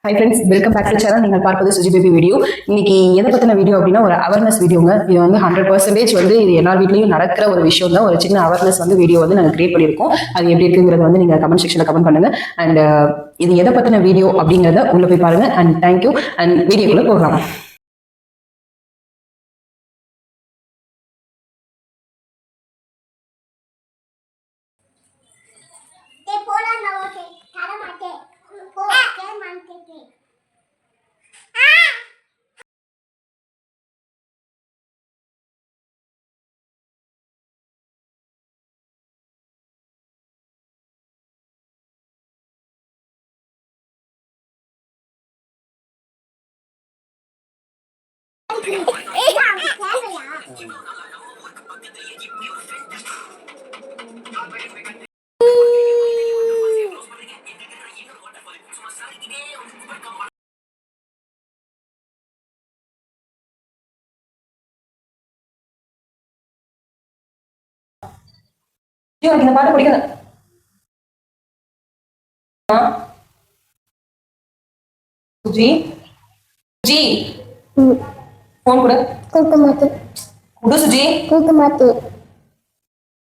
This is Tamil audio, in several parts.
High friends, welcome back to channel. நீங்கள் பார்ப்பது சுஜி பேபி வீடியோ. இன்னைக்கு எதை பற்றின வீடியோ அப்படின்னா ஒரு அவேர்னஸ் வீடியோங்க. இது வந்து 100% வந்து இது எல்லா வீட்லையும் நடக்கிற ஒரு விஷயம் தான். ஒரு சின்ன அவேர்னஸ் வந்து வீடியோ வந்து நாங்கள் கிரியேட் பண்ணியிருக்கோம். அது எப்படி இருக்குங்கிறத வந்து நீங்கள் கமெண்ட் செக்ஷனில் கமெண்ட் பண்ணுங்க. அண்ட் இது எதை பற்றின வீடியோ அப்படிங்கிறத உள்ள போய் பாருங்க. And thank you. அண்ட் வீடியோக்குள்ள போகலாம். இந்த பாட்டு பிடிக்கல. சுஜி சுஜி போன் கூட கொடுக்க மாட்டேன். குடு சுஜி. கொடுக்க மாட்டேன்.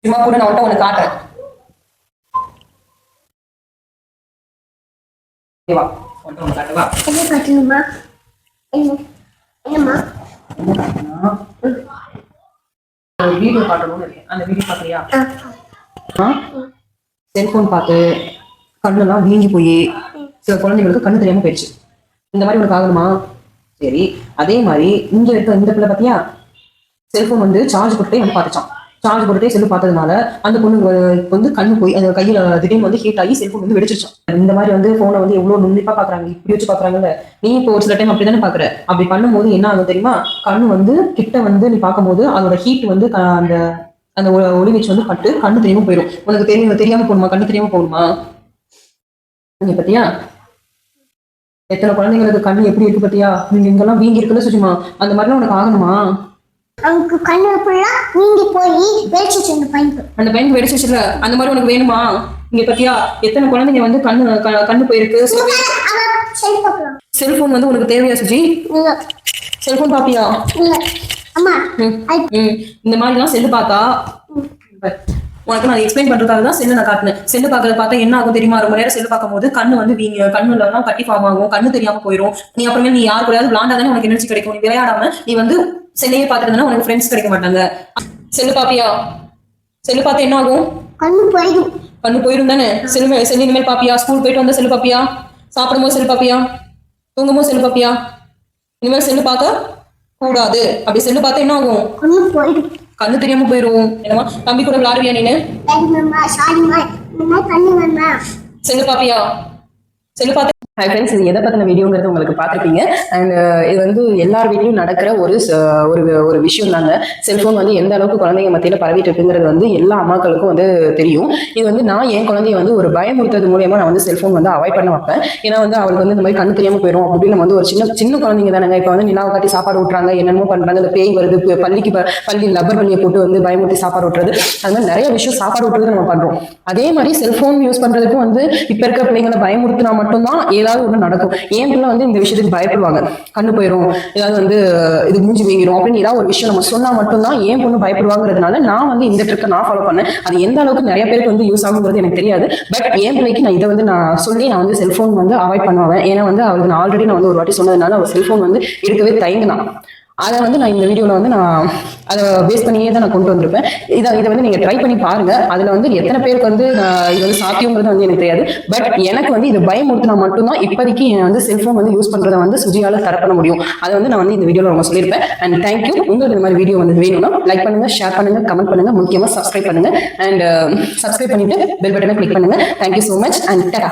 சும்மா கூட நான் உன்ட்ட ஒன்று காட்டுறேன். வா, உன்ட்ட ஒன்று காட்டுவா. என்ன காட்டணுமா? என்னம்மா? வீடியோ காட்டணும்னு இருக்கேன். அந்த வீடியோ பாக்குறியா? செல்போன் பார்த்து கண்ணெல்லாம் வீங்கி போய் சில குழந்தைங்களுக்கு கண்ணு தெரியாம போயிடுச்சு. இந்த மாதிரி உனக்கு ஆகணுமா? சரி, அதே மாதிரி இங்க இருக்க இந்த பிள்ளை பாத்தியா, செல்போன் வந்து சார்ஜ் போட்டுட்டே வந்து பார்த்துச்சான். சார்ஜ் போட்டுட்டே செல்லு பார்த்ததுனால அந்த பொண்ணு வந்து கண்ணு போய் அந்த கையில திடீர்னு வந்து ஹீட் ஆகி செல்போன் வந்து வெடிச்சிருச்சான். இந்த மாதிரி வந்து போனை வந்து எவ்வளவு நுண்ணிப்பா பாக்குறாங்க, இப்படி வச்சு பாக்குறாங்கல்ல. நீ இப்போ ஒரு சில டைம் அப்படிதானே பாக்குற. அப்படி பண்ணும்போது என்ன ஆகும் தெரியுமா? கண்ணு வந்து கிட்ட வந்து நீ பார்க்கும்போது அதோட ஹீட் வந்து அந்த அந்த ஒளி வீச்சு வந்து பட்டு கண்ணு தெரியாம போயிடும். உனக்கு தெரியாம போகணுமா? கண்ணு தெரியாம போகணுமா? நீங்க பத்தியா எத்தனை குழந்தைங்களுக்கு கண்ணு எப்படி இருக்கு பத்தியா? நீங்க இங்கெல்லாம் வீங்கி இருக்குல்ல சுஜிமா, அந்த மாதிரிலாம் உனக்கு ஆகணுமா? அவனுக்கு கண்ணு ஃபுல்லா வீங்கி போய் வெடிச்சிச்சு. அந்த பையனுக்கு வெடிச்சிச்சுல, அந்த மாதிரி உனக்கு வேணுமா? இங்க பத்தியா எத்தனை குழந்தைங்க வந்து கண்ணு போயிருக்கு. செல்போன் வந்து உனக்கு தேவையா சுஜி? செல்போன் பாப்பியா? அம்மா இந்த மாதிரிலாம் செல்லு பார்த்தா உனக்கு நான் எக்ஸ்பிளைன் பண்றதுக்காக தான் செல்லு நான் காட்டினேன். செல்லு பார்க்கறத பார்த்தா என்ன ஆகும் தெரியுமா? ரொம்ப நேரம் செல்லு பார்க்கும் போது கண்ணு வந்து கண்ணுல தான் கட்டி ஃபார்ம் ஆகும், கண்ணு தெரியாம போயிடும். நீ அப்புறமே நீ யாரு கூடயாவது விளாண்டாதானே உனக்கு எனர்ஜி கிடைக்கும். நீ விளையாடாம நீ வந்து செல்லையே பார்த்துருந்தா உனக்கு ஃப்ரெண்ட்ஸ் கிடைக்க மாட்டாங்க. செல்லு பாப்பியா? செல்லு பார்த்தா என்ன ஆகும்? கண்ணு போயிடும். கண்ணு போயிடும் தானே. செல்லு இனிமேல் பாப்பியா? ஸ்கூல் போயிட்டு வந்தா செல்லு பாப்பியா? சாப்பிடும்போது செல்லு பாப்பியா? தூங்கும்போது செல்லு பாப்பியா? இனிமேல் செல்லு பார்க்க கூடாது. அப்படி செல்லு பார்த்தா என்ன ஆகும்? கண்ணு போயிடும். கண்ணு தெரியாம போயிடும். என்னமா தம்பி கூட விளையாடுவியா நீனு? செல்லு பாப்பியா? செல்லு பார்த்து. ஹை ஃப்ரெண்ட்ஸ், இது எதை பற்றின வீடியோங்கிறது உங்களுக்கு பார்த்துருப்பீங்க. அண்ட் இது வந்து எல்லார் வீட்லையும் நடக்கிற ஒரு விஷயம் தாங்க. செல்ஃபோன் வந்து எந்த அளவுக்கு குழந்தைங்க மத்தியில் பரவிட்டு இருக்குங்கிறது வந்து எல்லா அம்மாக்களுக்கும் வந்து தெரியும். இது வந்து நான் என் குழந்தைய வந்து ஒரு பயமுறுத்துறது மூலியமா நான் வந்து செல்ஃபோன் வந்து அவாய்ட் பண்ண வைப்பேன். ஏன்னா வந்து அவளுக்கு வந்து இந்த மாதிரி கண்ணு தெரியாமல் போயிடும் அப்படின்னு நம்ம வந்து ஒரு சின்ன குழந்தைங்க தானேங்க. இப்போ வந்து நிலாவை காட்டி சாப்பாடு விட்டுறாங்க, என்னென்னமோ பண்ணுறாங்க. இந்த பேய் வருது, பள்ளி லப்பர் பள்ளியை போட்டு வந்து பயமுறுத்தி சாப்பாடு விட்டுறது, அது மாதிரி நிறைய விஷயம் சாப்பாடு விட்டுறது நம்ம பண்ணுறோம். அதே மாதிரி செல்ஃபோன் யூஸ் பண்ணுறதுக்கும் வந்து இப்போ இருக்க பிள்ளைங்களை பயமுறுத்தினா மட்டும்தான் ஏதாவது ஒண்ணு நடக்கும். என் பிள்ளை வந்து இந்த விஷயத்துக்கு பயப்படுவாங்க. கண்ணு போயிடும், ஏதாவது வந்து இது மூஞ்சி வீங்கிடும் அப்படின்னு ஏதாவது ஒரு விஷயம் நம்ம சொன்னா மட்டும்தான் என் பொண்ணு பயப்படுவாங்கிறதுனால நான் வந்து இந்த ட்ரிக்கை நான் ஃபாலோ பண்ணேன். அது எந்த அளவுக்கு நிறைய பேருக்கு வந்து யூஸ் ஆகுங்கிறது எனக்கு தெரியாது. பட் என் பிள்ளைக்கு நான் இதை வந்து நான் சொல்லி நான் வந்து செல்போன் வந்து அவாய்ட் பண்ணுவேன். ஏன்னா வந்து அவளுக்கு நான் ஆல்ரெடி நான் வந்து ஒரு வாட்டி சொன்னதுனால அவர் செல்போன் வந்து எடுக்கவே தயங்கினான். அதை வந்து நான் இந்த வீடியோவில் வந்து நான் அதை பேஸ் பண்ணியே தான் நான் கொண்டு வந்திருப்பேன். இதை வந்து நீங்கள் ட்ரை பண்ணி பாருங்க. அதில் வந்து எத்தனை பேருக்கு வந்து இது வந்து சாத்தியங்கிறது வந்து எனக்கு தெரியாது. பட் எனக்கு வந்து இது பயமுறுத்தினா மட்டும்தான் இப்போதைக்கு வந்து செல்ஃபோன் வந்து யூஸ் பண்ணுறதை வந்து சுஜியால் தர பண்ண முடியும். அதை வந்து நான் வந்து இந்த வீடியோவில் ரொம்ப சொல்லியிருப்பேன். And thank you. உங்களுக்கு இந்த மாதிரி வீடியோ வந்து வேணும்னா லைக் பண்ணுங்க, ஷேர் பண்ணுங்க, கமெண்ட் பண்ணுங்க, முக்கியமாக சப்ஸ்கிரைப் பண்ணுங்க. அண்ட் சப்ஸ்கிரைப் பண்ணிட்டு பெல் பட்டனை கிளிக் பண்ணுங்க. Thank you so much and Tata.